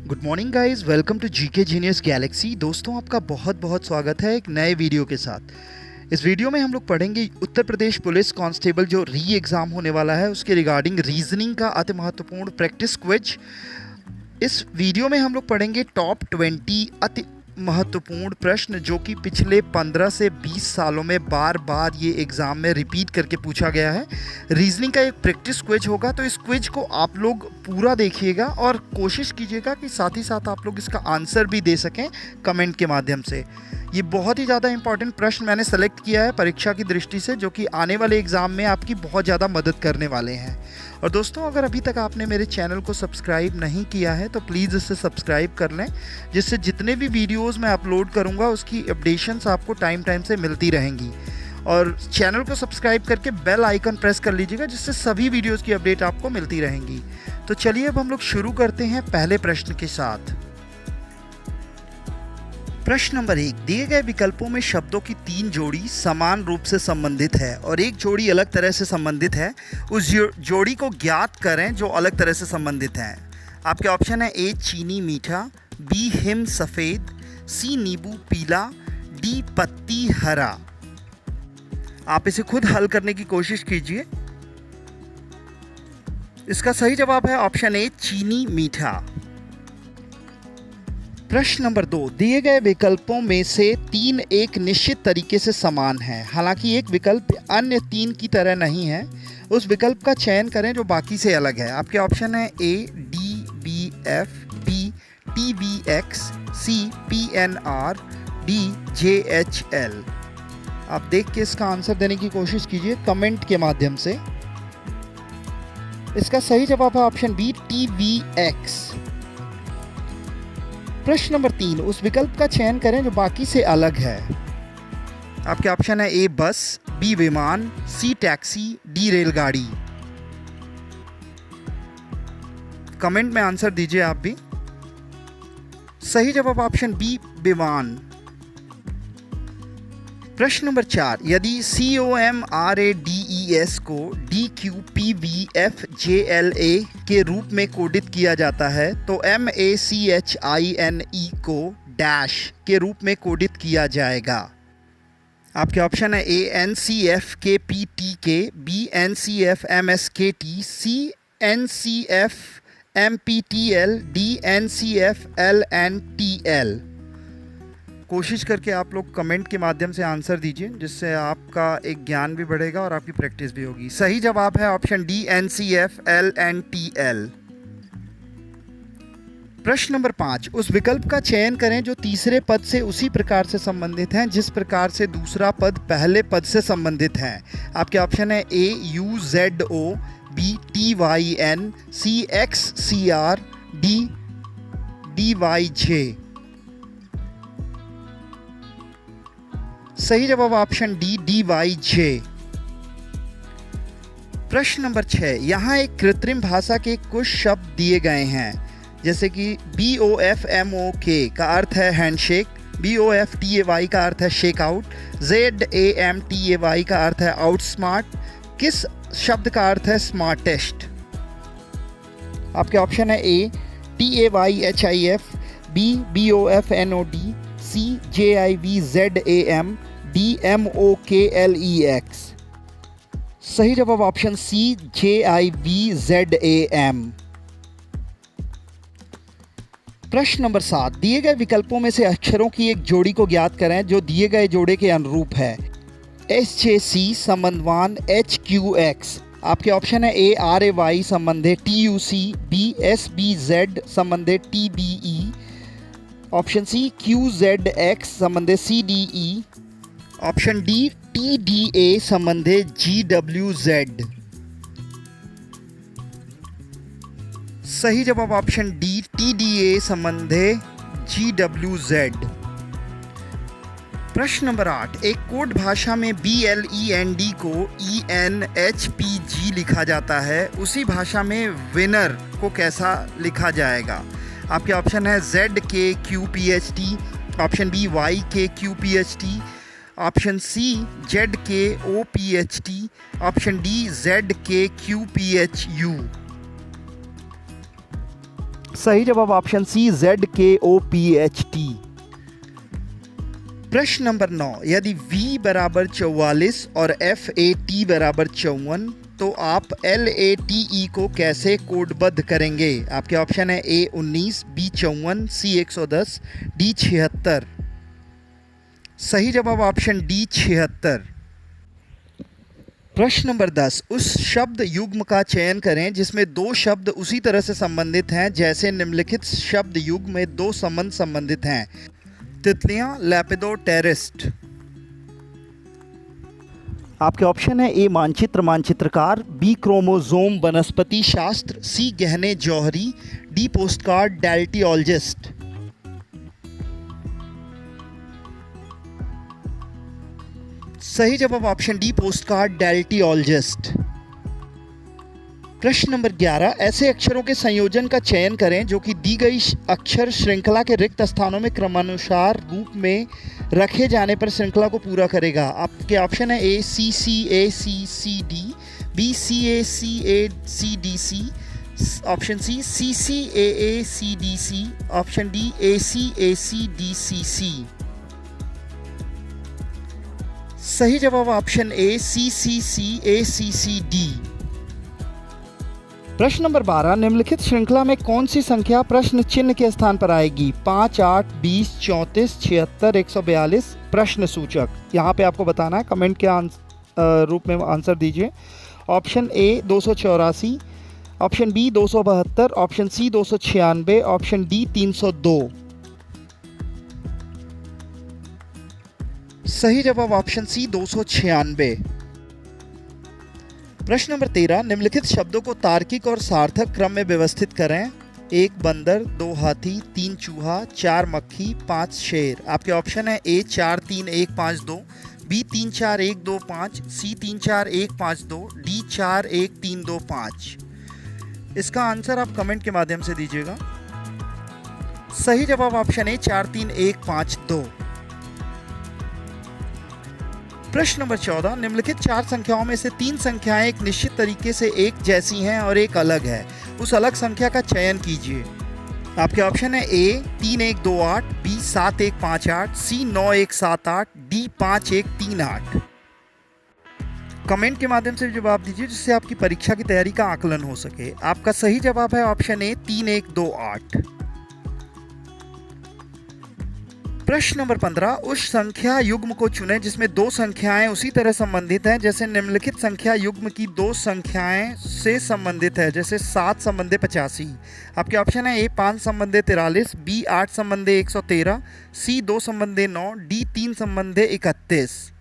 Good morning guys, welcome to GK Genius Galaxy. दोस्तों, आपका बहुत बहुत स्वागत है एक नए वीडियो के साथ। इस वीडियो में हम लोग पढ़ेंगे उत्तर प्रदेश पुलिस कांस्टेबल जो री एग्ज़ाम होने वाला है उसके रिगार्डिंग रीजनिंग का अति महत्वपूर्ण प्रैक्टिस क्विज। इस वीडियो में हम लोग पढ़ेंगे टॉप 20 अति महत्वपूर्ण प्रश्न जो कि पिछले 15 से 20 सालों में बार बार ये एग्ज़ाम में रिपीट करके पूछा गया है। रीजनिंग का एक प्रैक्टिस क्विज होगा, तो इस क्विज को आप लोग पूरा देखिएगा और कोशिश कीजिएगा कि साथ ही साथ आप लोग इसका आंसर भी दे सकें कमेंट के माध्यम से। ये बहुत ही ज़्यादा इंपॉर्टेंट प्रश्न मैंने सेलेक्ट किया है परीक्षा की दृष्टि से, जो कि आने वाले एग्ज़ाम में आपकी बहुत ज़्यादा मदद करने वाले हैं। और दोस्तों, अगर अभी तक आपने मेरे चैनल को सब्सक्राइब नहीं किया है तो प्लीज़ इसे सब्सक्राइब कर लें, जिससे जितने भी वीडियोस मैं अपलोड करूंगा उसकी अपडेशंस आपको टाइम से मिलती रहेंगी। और चैनल को सब्सक्राइब करके बेल आइकन प्रेस कर लीजिएगा, जिससे सभी वीडियोस की अपडेट आपको मिलती रहेंगी। तो चलिए अब हम लोग शुरू करते हैं पहले प्रश्न के साथ। प्रश्न नंबर 1, दिए गए विकल्पों में शब्दों की 3 जोड़ी समान रूप से संबंधित है और एक जोड़ी अलग तरह से संबंधित है। उस जोड़ी को ज्ञात करें जो अलग तरह से संबंधित है। आपके ऑप्शन है ए चीनी मीठा, बी हिम सफ़ेद, सी नींबू पीला, डी पत्ती हरा। आप इसे खुद हल करने की कोशिश कीजिए। इसका सही जवाब है ऑप्शन ए चीनी मीठा। प्रश्न नंबर 2, दिए गए विकल्पों में से 3 एक निश्चित तरीके से समान हैं, हालांकि एक विकल्प अन्य 3 की तरह नहीं है। उस विकल्प का चयन करें जो बाकी से अलग है। आपके ऑप्शन है A D B F, B T B X, C P N R, D J H L. आप देख के इसका आंसर देने की कोशिश कीजिए कमेंट के माध्यम से। इसका सही जवाब है option B T B X. प्रश्न नंबर 3, उस विकल्प का चयन करें जो बाकी से अलग है। आपके ऑप्शन है ए बस, बी विमान, सी टैक्सी, डी रेलगाड़ी। कमेंट में आंसर दीजिए आप भी। सही जवाब ऑप्शन बी विमान। प्रश्न नंबर 4, यदि COMRADES को DQPVFJLA के रूप में कोडित किया जाता है तो MACHINE को डैश के रूप में कोडित किया जाएगा। आपके ऑप्शन है ए NCFKPTK, बी NCFMSKT, सी NCFMPTL, डी NCFLNTL। कोशिश करके आप लोग कमेंट के माध्यम से आंसर दीजिए, जिससे आपका एक ज्ञान भी बढ़ेगा और आपकी प्रैक्टिस भी होगी। सही जवाब है ऑप्शन डी NCFLNTL। प्रश्न नंबर 5, उस विकल्प का चयन करें जो तीसरे पद से उसी प्रकार से संबंधित हैं जिस प्रकार से दूसरा पद पहले पद से संबंधित है। आपके ऑप्शन है ए UZO, बी TYN, सी XCR, डी DYJ। सही जवाब ऑप्शन डी DYJ। प्रश्न नंबर 6, यहाँ एक कृत्रिम भाषा के कुछ शब्द दिए गए हैं, जैसे कि BOFMOK का अर्थ है हैंडशेक, BOFTAY का अर्थ है शेक आउट, ZAMTAY का अर्थ है आउट स्मार्ट। किस शब्द का अर्थ है स्मार्टेस्ट? आपके ऑप्शन है ए TAYHIF, बी BOFNOD, सी JIVZAM, डी MOKLEX। सही जवाब ऑप्शन सी JIVZAM। प्रश्न नंबर 7, दिए गए विकल्पों में से अक्षरों की एक जोड़ी को ज्ञात करें जो दिए गए जोड़े के अनुरूप है। SJC संबंधवान HQX। आपके ऑप्शन है ए RAY संबंधे TUC, बी SBZ संबंधे TBE, ऑप्शन सी QZX संबंधे CDE, ऑप्शन डी TDA संबंधे GWZ। सही जवाब ऑप्शन डी TDA संबंधे GWZ। प्रश्न नंबर 8, एक कोड भाषा में BLEND को ENHPG लिखा जाता है, उसी भाषा में विनर को कैसा लिखा जाएगा? आपके ऑप्शन है ZKQPHT, option B YKQPHT, option C ZKOPHT, option D ZKQPHU। सही जवाब ऑप्शन सी ZKOPHT। प्रश्न नंबर 9, यदि V बराबर 44 और FAT बराबर 54 तो आप LATE को कैसे कोडबद्ध करेंगे? आपके ऑप्शन है A 19, B 54, C 110, D 76। सही जवाब ऑप्शन D 76। प्रश्न नंबर 10, उस शब्द युग्म का चयन करें जिसमें दो शब्द उसी तरह से संबंधित हैं जैसे निम्नलिखित शब्द युग्म में दो संबंध संबंधित हैं। तितलियां, लेपिडोप्टेरिस्ट। आपके ऑप्शन है ए मानचित्र मानचित्रकार, बी क्रोमोसोम वनस्पति शास्त्र, सी गहने जौहरी, डी पोस्टकार्ड डेल्टियोलॉजिस्ट। सही जवाब ऑप्शन डी पोस्टकार्ड डेल्टियोलॉजिस्ट। प्रश्न नंबर 11, ऐसे अक्षरों के संयोजन का चयन करें जो कि दी गई अक्षर श्रृंखला के रिक्त स्थानों में क्रमानुसार रूप में रखे जाने पर श्रृंखला को पूरा करेगा। आपके ऑप्शन है A CCACCD, B CACACDC, option C CCAACDC, option D ACACDCC। सही जवाब ऑप्शन ए CCCACCD। प्रश्न नंबर 12, निम्नलिखित श्रृंखला में कौन सी संख्या प्रश्न चिन्ह के स्थान पर आएगी? 5, 8, 20, 34, 76, 142। प्रश्न सूचक यहाँ पे आपको बताना है, कमेंट के रूप में आंसर दीजिए। Option A 284, option B 272, option C 296, option D 302। सही जवाब ऑप्शन सी 296। प्रश्न नंबर 13, निम्नलिखित शब्दों को तार्किक और सार्थक क्रम में व्यवस्थित करें। 1 बंदर, 2 हाथी, 3 चूहा, 4 मक्खी, 5 शेर। आपके ऑप्शन है ए 4 3 1 5 2, बी 3 4 1 2 5, सी 3 4 1 5 2, डी 4 1 3 2 5। इसका आंसर आप कमेंट के माध्यम से दीजिएगा। सही जवाब ऑप्शन ए 4 3 1 5 2। प्रश्न नंबर 14, निम्नलिखित 4 संख्याओं में से 3 संख्याएं एक निश्चित तरीके से एक जैसी हैं और एक अलग है। उस अलग संख्या का चयन कीजिए। आपके ऑप्शन है ए 3 1 2 8, बी 7 1 5 8, सी 9 1 7 8, डी 5 1 3 8। कमेंट के माध्यम से जवाब दीजिए जिससे आपकी परीक्षा की तैयारी का आकलन हो सके। आपका सही जवाब है ऑप्शन ए 3 1 2 8। प्रश्न नंबर 15, उस संख्या युग्म को चुनें जिसमें दो संख्याएं उसी तरह संबंधित हैं जैसे निम्नलिखित संख्या युग्म की दो संख्याएं से संबंधित है, जैसे 7 संबंधे 85। आपके ऑप्शन है ए 5 संबंधे 43, बी 8 संबंधे 113, सी 2 संबंधे 9, डी 3 संबंधे 31।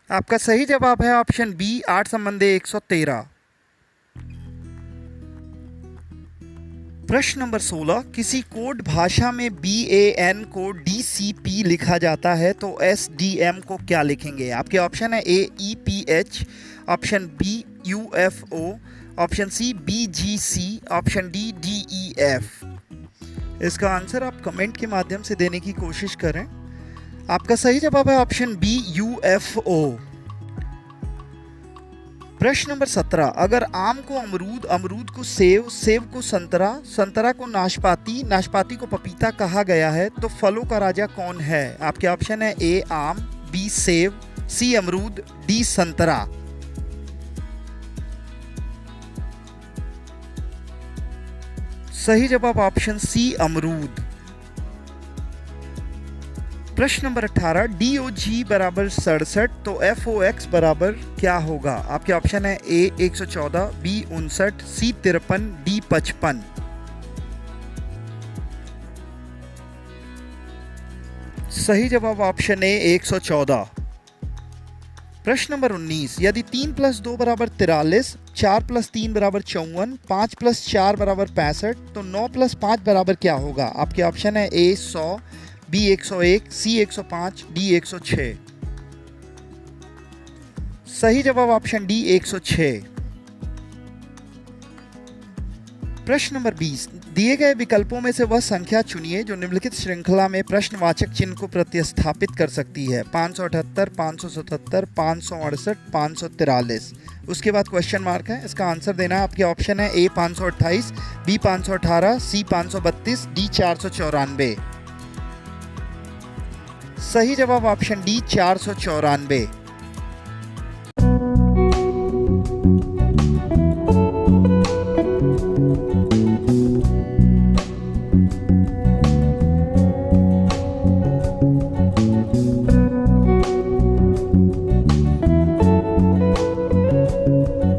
आपका सही जवाब है ऑप्शन बी 8 संबंधे 113। प्रश्न नंबर 16, किसी कोड भाषा में BAN को DCP लिखा जाता है तो SDM को क्या लिखेंगे? आपके ऑप्शन है A EPH, option B UFO, option C BGC, option D DEF। इसका आंसर आप कमेंट के माध्यम से देने की कोशिश करें। आपका सही जवाब है ऑप्शन बी UFO। प्रश्न नंबर 17, अगर आम को अमरूद, अमरूद को सेव, सेव को संतरा, संतरा को नाशपाती, नाशपाती को पपीता कहा गया है तो फलों का राजा कौन है? आपके ऑप्शन है ए आम, बी सेव, सी अमरूद, डी संतरा। सही जवाब ऑप्शन सी अमरूद। प्रश्न नंबर 18, DOG बराबर 67 तो FOX बराबर क्या होगा? आपके ऑप्शन है ए 114, बी 59, सी 53, डी 55। सही जवाब ऑप्शन ए 114। प्रश्न नंबर 19, यदि 3 + 2 बराबर 43, 4 + 3 बराबर 54, 5 + 4 बराबर 65 तो 9 + 5 बराबर क्या होगा? आपके ऑप्शन है ए 100, बी 101, सी 105, डी 106। सही जवाब ऑप्शन डी 106। प्रश्न नंबर 20, दिए गए विकल्पों में से वह संख्या चुनिए जो निम्नलिखित श्रृंखला में प्रश्नवाचक चिन्ह को प्रतिस्थापित कर सकती है। 578, 577, 568, 543। उसके बाद क्वेश्चन मार्क है। इसका आंसर देना है। आपके ऑप्शन है ए 528, बी 518, सी 532, डी 494। सही जवाब ऑप्शन डी 494।